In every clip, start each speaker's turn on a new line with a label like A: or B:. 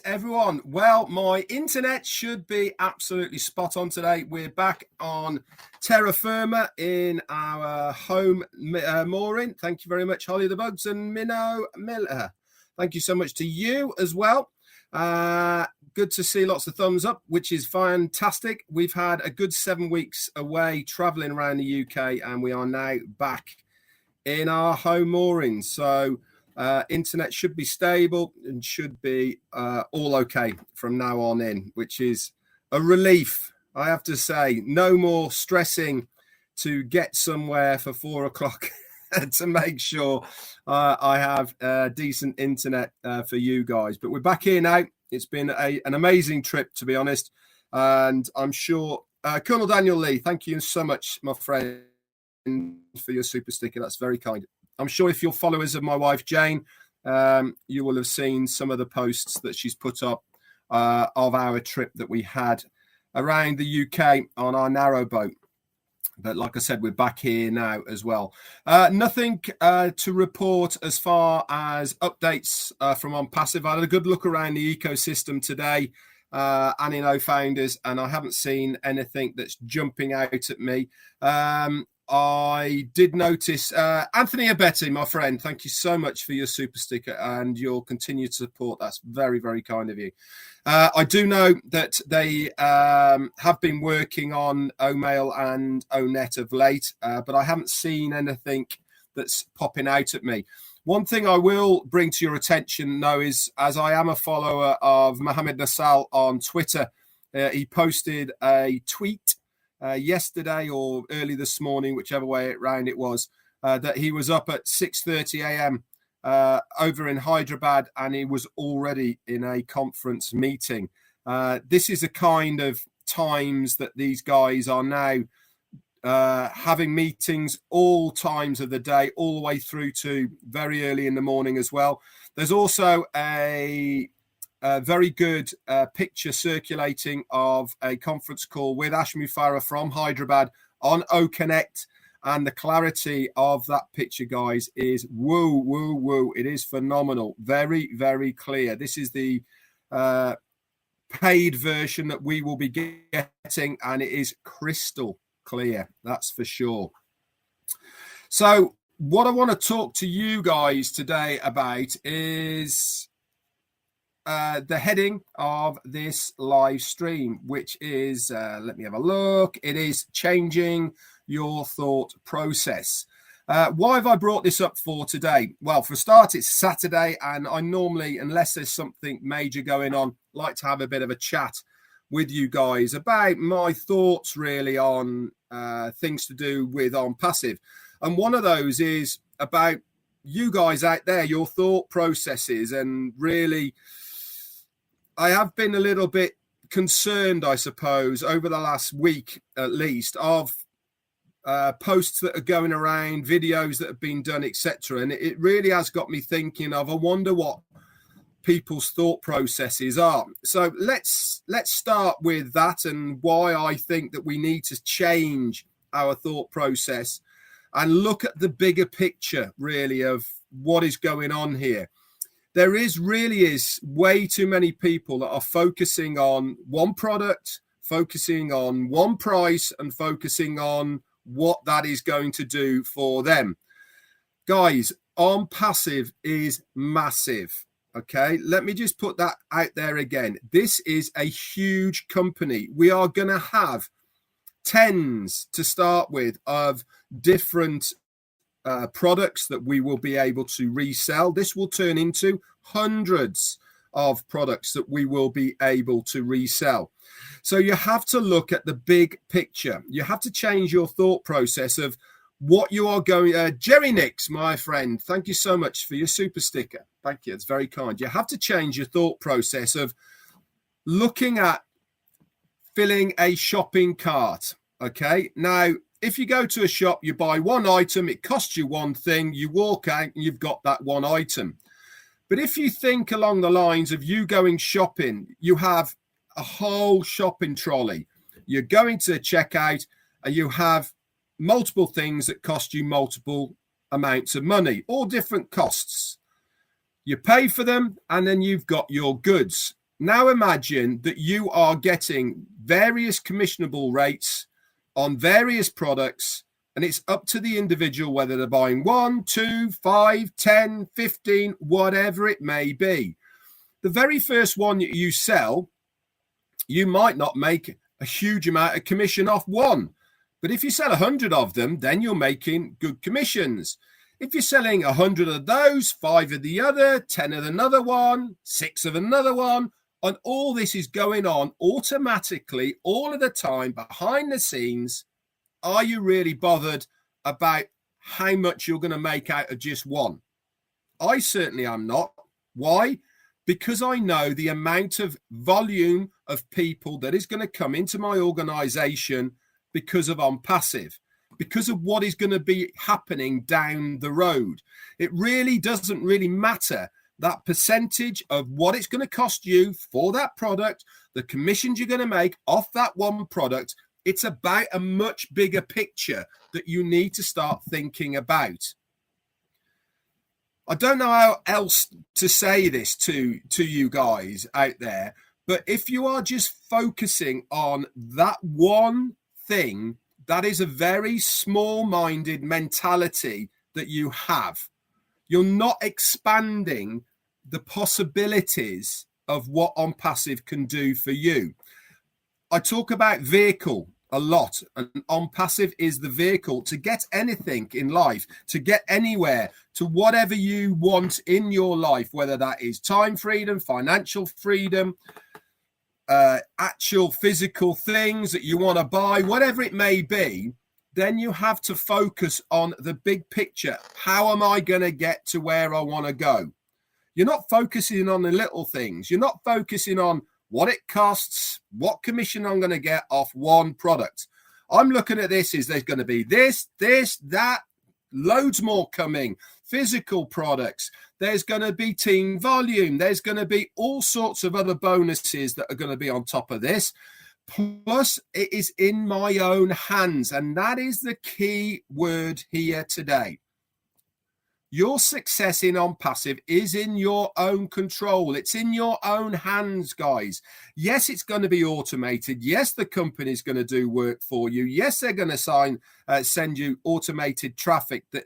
A: everyone. Well, my internet should be absolutely spot on today. We're back on terra firma in our home mooring. Thank you very much, Holly the Bugs and Minnow Miller. Thank you so much to you as well. Good to see lots of thumbs up, which is fantastic. We've had a good 7 weeks away traveling around the UK, and we are now back in our home moorings. So internet should be stable and should be all okay from now on in, which is a relief, I have to say. No more stressing to get somewhere for 4 o'clock to make sure I have decent internet for you guys. But we're back here now. It's been an amazing trip, to be honest. And I'm sure Colonel Daniel Lee, thank you so much, my friend, for your super sticker. That's very kind. I'm sure if you're followers of my wife, Jane, you will have seen some of the posts that she's put up of our trip that we had around the UK on our narrowboat. But like I said, we're back here now as well. Nothing to report as far as updates from OnPassive. I had a good look around the ecosystem today and in OFounders, and I haven't seen anything that's jumping out at me. I did notice Anthony Abetti, my friend. Thank you so much for your super sticker and your continued support. That's very, very kind of you. I do know that they have been working on OMail and ONet of late, but I haven't seen anything that's popping out at me. One thing I will bring to your attention, though, is as I am a follower of Mohammed Nassal on Twitter, he posted a tweet yesterday or early this morning, whichever way around it was, that he was up at 6:30 a.m. Over in Hyderabad, and he was already in a conference meeting. This is a kind of times that these guys are now having meetings all times of the day, all the way through to very early in the morning as well. There's also a very good picture circulating of a conference call with Ash Mufareh from Hyderabad on OConnect, and the clarity of that picture, guys, is woo. It is phenomenal. Very, very clear. This is the paid version that we will be getting, and it is crystal clear, that's for sure. So what I want to talk to you guys today about is the heading of this live stream, which is, let me have a look. It is changing your thought process. Why have I brought this up for today? Well, for a start, it's Saturday, and I normally, unless there's something major going on, like to have a bit of a chat with you guys about my thoughts really on things to do with OnPassive. And one of those is about you guys out there, your thought processes, and really I have been a little bit concerned, I suppose, over the last week at least, of posts that are going around, videos that have been done, etc. And it really has got me thinking of, I wonder what people's thought processes are. So let's start with that and why I think that we need to change our thought process and look at the bigger picture, really, of what is going on here. There really is way too many people that are focusing on one product, focusing on one price, and focusing on what that is going to do for them. Guys, OnPassive is massive. Okay, let me just put that out there again. This is a huge company. We are going to have tens to start with of different products that we will be able to resell. This will turn into hundreds of products that we will be able to resell. So you have to look at the big picture. You have to change your thought process of what you are going. Jerry Nix, my friend, thank you so much for your super sticker. Thank you. It's very kind. You have to change your thought process of looking at filling a shopping cart. Okay. Now, if you go to a shop, you buy one item, it costs you one thing, you walk out and you've got that one item. But if you think along the lines of you going shopping, you have a whole shopping trolley. You're going to checkout and you have multiple things that cost you multiple amounts of money, all different costs. You pay for them and then you've got your goods. Now imagine that you are getting various commissionable rates on various products, and it's up to the individual whether they're buying 1, 2, 5, 10, 15, whatever it may be. The very first one you sell, you might not make a huge amount of commission off one. But if you sell 100 of them, then you're making good commissions. If you're selling 100 of those, 5 of the other, 10 of another one, 6 of another one, and all this is going on automatically all of the time behind the scenes, are you really bothered about how much you're going to make out of just one? I certainly am not. Why? Because I know the amount of volume of people that is going to come into my organization because of OnPassive, because of what is going to be happening down the road. It really doesn't really matter that percentage of what it's going to cost you for that product, the commissions you're going to make off that one product. It's about a much bigger picture that you need to start thinking about. I don't know how else to say this to you guys out there, but if you are just focusing on that one thing, that is a very small-minded mentality that you have. You're not expanding the possibilities of what OnPassive can do for you. I talk about vehicle a lot, and OnPassive is the vehicle to get anything in life, to get anywhere, to whatever you want in your life, whether that is time freedom, financial freedom, actual physical things that you want to buy, whatever it may be. Then you have to focus on the big picture. How am I going to get to where I want to go? You're not focusing on the little things. You're not focusing on what it costs, what commission I'm going to get off one product. I'm looking at this as there's going to be this, that, loads more coming, physical products. There's going to be team volume. There's going to be all sorts of other bonuses that are going to be on top of this. Plus, it is in my own hands. And that is the key word here today. Your success in OnPassive is in your own control. It's in your own hands, guys. Yes, it's going to be automated. Yes, the company's going to do work for you. Yes, they're going to send you automated traffic that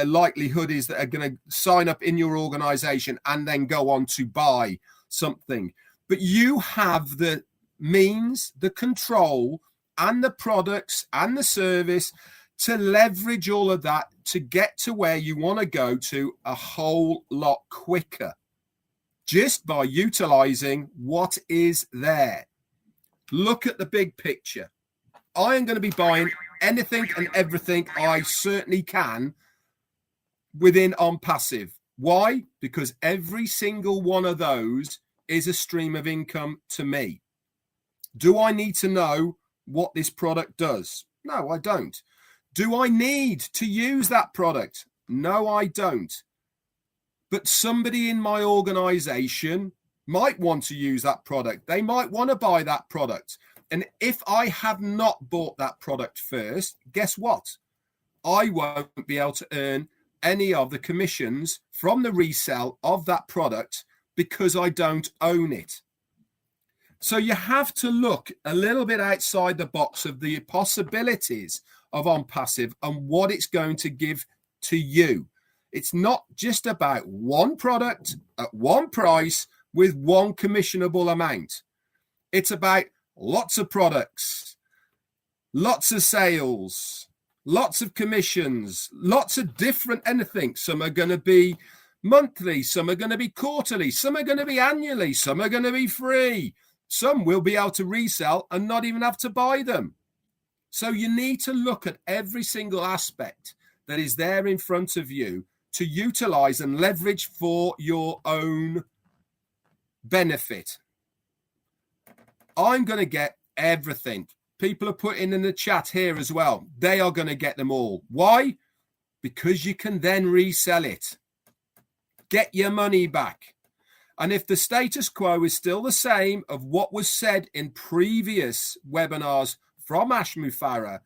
A: likelihood is that are going to sign up in your organization and then go on to buy something. But you have the means, the control, and the products and the service to leverage all of that to get to where you want to go to a whole lot quicker, just by utilizing what is there. Look at the big picture. I am going to be buying anything and everything I certainly can within OnPassive. Why? Because every single one of those is a stream of income to me. Do I need to know what this product does? No, I don't. Do I need to use that product? No, I don't. But somebody in my organization might want to use that product. They might want to buy that product. And if I have not bought that product first, guess what? I won't be able to earn any of the commissions from the resale of that product because I don't own it. So you have to look a little bit outside the box of the possibilities of OnPassive and what it's going to give to you. It's not just about one product at one price with one commissionable amount. It's about lots of products, lots of sales, lots of commissions, lots of different anything. Some are going to be monthly, some are going to be quarterly, some are going to be annually, some are going to be free. Some will be able to resell and not even have to buy them. So you need to look at every single aspect that is there in front of you to utilize and leverage for your own benefit. I'm going to get everything. People are putting in the chat here as well. They are going to get them all. Why? Because you can then resell it. Get your money back. And if the status quo is still the same of what was said in previous webinars from Mufareh,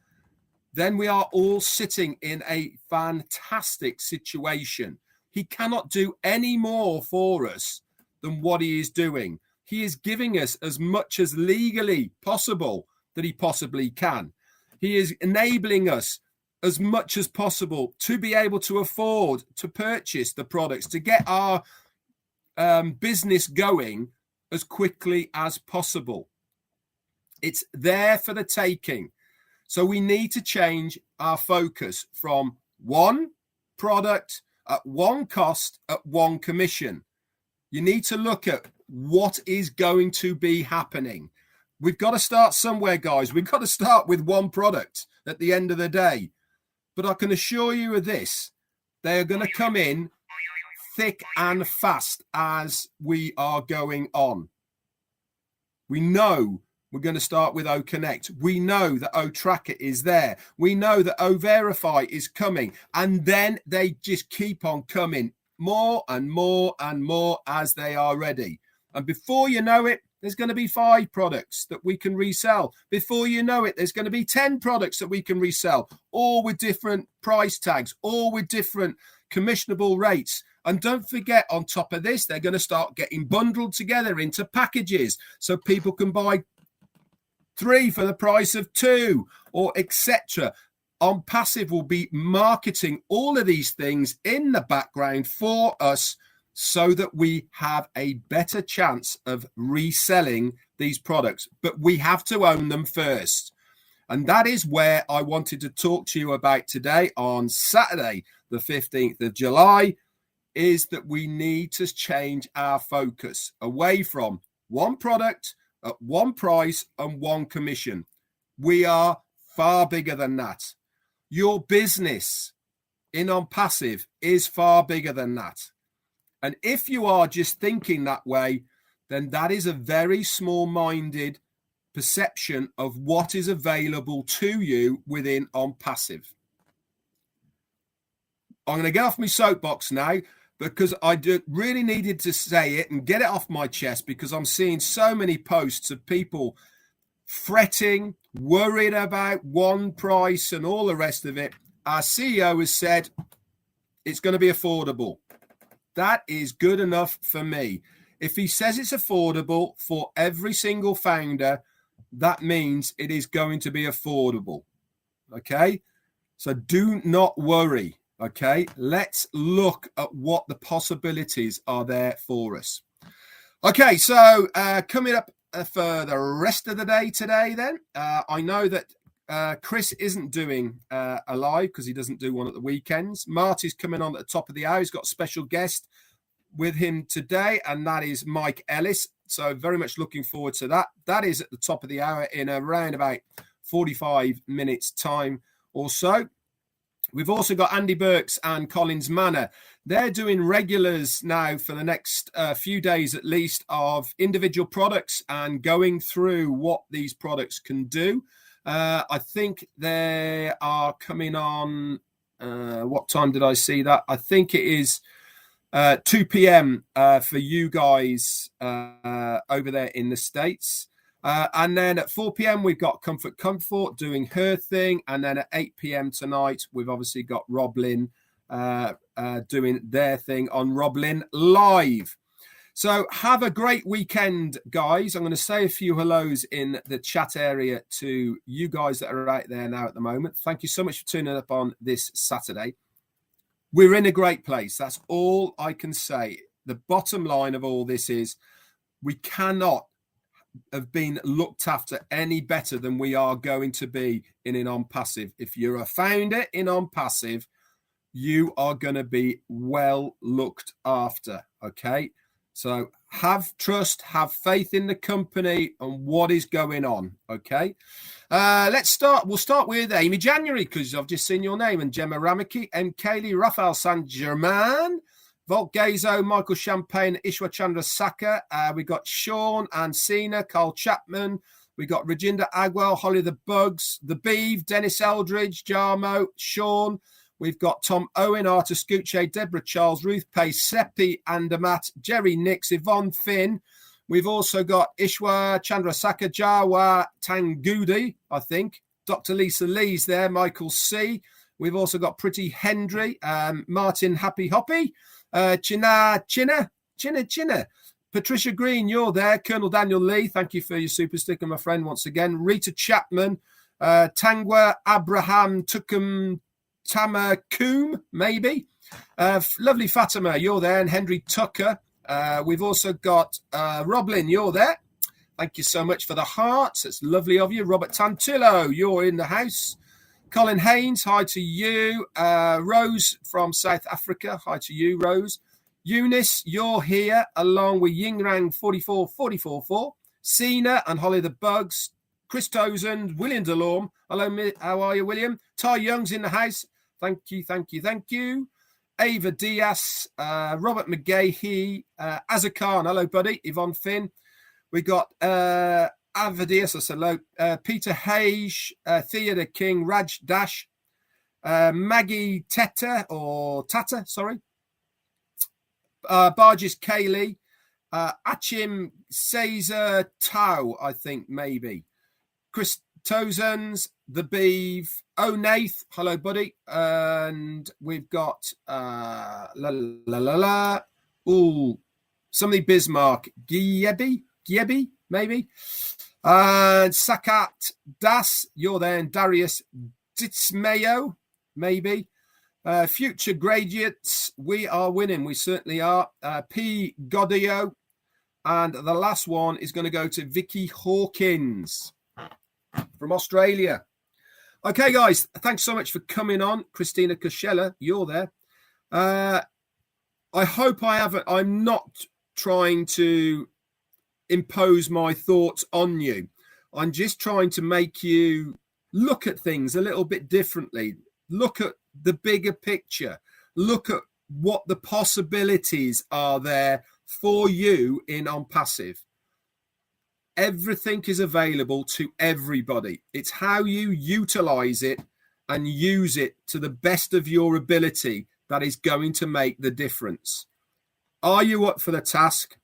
A: then we are all sitting in a fantastic situation. He cannot do any more for us than what he is doing. He is giving us as much as legally possible that he possibly can. He is enabling us as much as possible to be able to afford to purchase the products, to get our business going as quickly as possible. It's there for the taking. So we need to change our focus from one product at one cost at one commission. You need to look at what is going to be happening. We've got to start somewhere, guys. We've got to start with one product at the end of the day. But I can assure you of this, they are going to come in thick and fast as we are going on. We know we're going to start with OConnect. We know that OTracker is there. We know that OVerify is coming. And then they just keep on coming more and more and more as they are ready. And before you know it, there's going to be 5 products that we can resell. Before you know it, there's going to be 10 products that we can resell, all with different price tags, all with different commissionable rates. And don't forget, on top of this, they're going to start getting bundled together into packages so people can buy 3 for the price of 2, or etc. OnPassive will be marketing all of these things in the background for us, so that we have a better chance of reselling these products. But we have to own them first. And that is where I wanted to talk to you about today on Saturday, the 15th of July, is that we need to change our focus away from one product at one price and one commission. We are far bigger than that. Your business in OnPassive is far bigger than that. And if you are just thinking that way, then that is a very small-minded perception of what is available to you within OnPassive. I'm going to get off my soapbox now, because I really needed to say it and get it off my chest, because I'm seeing so many posts of people fretting, worried about one price and all the rest of it. Our CEO has said it's going to be affordable. That is good enough for me. If he says it's affordable for every single founder, that means it is going to be affordable. Okay? So do not worry. Okay? Let's look at what the possibilities are there for us. Okay, so coming up for the rest of the day today then, I know that Chris isn't doing a live because he doesn't do one at the weekends. Marty's coming on at the top of the hour. He's got a special guest with him today, and that is Mike Ellis. So very much looking forward to that. That is at the top of the hour in around about 45 minutes time or so. We've also got Andy Burks and Collins Manor. They're doing regulars now for the next few days at least of individual products and going through what these products can do. I think they are coming on, what time did I see that? I think it is 2 p.m. For you guys over there in the States. And then at 4 p.m. we've got Comfort doing her thing. And then at 8 p.m. tonight, we've obviously got Rob Lynn doing their thing on Rob Lynn Live. So have a great weekend, guys. I'm going to say a few hellos in the chat area to you guys that are out there now at the moment. Thank you so much for tuning up on this Saturday. We're in a great place. That's all I can say. The bottom line of all this is we cannot have been looked after any better than we are going to be in OnPassive. If you're a founder in OnPassive, you are going to be well looked after, okay? So have trust, have faith in the company and what is going on, okay? Let's start. We'll start with Amy January, because I've just seen your name, and Gemma Ramaki, M. Kaylee, Rafael Saint-Germain, Volt Gazo, Michael Champagne, Ishwa Chandra Saka. We got Sean and Cena, Carl Chapman. We got Reginda Agwell, Holly the Bugs, The Beeve, Dennis Eldridge, Jarmo, Sean. We've got Tom Owen, Arta Scucce, Deborah Charles, Ruth Pace, Seppi Andermatt, Jerry Nix, Yvonne Finn. We've also got Ishwa Chandrasaka, Jawa Tangudi, I think. Dr. Lisa Lee's there, Michael C. We've also got Pretty Hendry, Martin Happy Hoppy, China, Patricia Green, you're there. Colonel Daniel Lee, thank you for your super sticker, my friend, once again. Rita Chapman, Tangwa Abraham Tukum Tamakum, maybe. Lovely Fatima, you're there. And Henry Tucker. We've also got Roblin, you're there. Thank you so much for the hearts. It's lovely of you. Robert Tantillo, you're in the house. Colin Haynes, hi to you. Rose from South Africa, hi to you, Rose. Eunice, you're here, along with Yingrang 44444. Sina and Holly the Bugs. Chris Tozen, William Delorme. Hello, how are you, William? Ty Young's in the house. Thank you, thank you, thank you. Ava Diaz, Robert McGahey, Azza Khan, hello, buddy. Yvonne Finn. We got Ava Diaz, I said hello. Peter Hayes, Theodore King, Raj Dash, Maggie Tata, sorry. Barges Kaylee, Achim Caesar Tau, I think, maybe. Chris Tozens, The Beeve, Nath, hello, buddy. And we've got somebody Bismarck, Giebi, maybe. And Sakat Das, you're there. And Darius Ditsmayo, maybe. Future graduates, we are winning. We certainly are. P. Godio. And the last one is going to go to Vicky Hawkins from Australia. Okay, guys, thanks so much for coming on. Christina Coachella, you're there. I hope I'm not trying to impose my thoughts on you. I'm just trying to make you look at things a little bit differently. Look at the bigger picture. Look at what the possibilities are there for you in OnPassive. Everything is available to everybody. It's how you utilize it and use it to the best of your ability that is going to make the difference. Are you up for the task?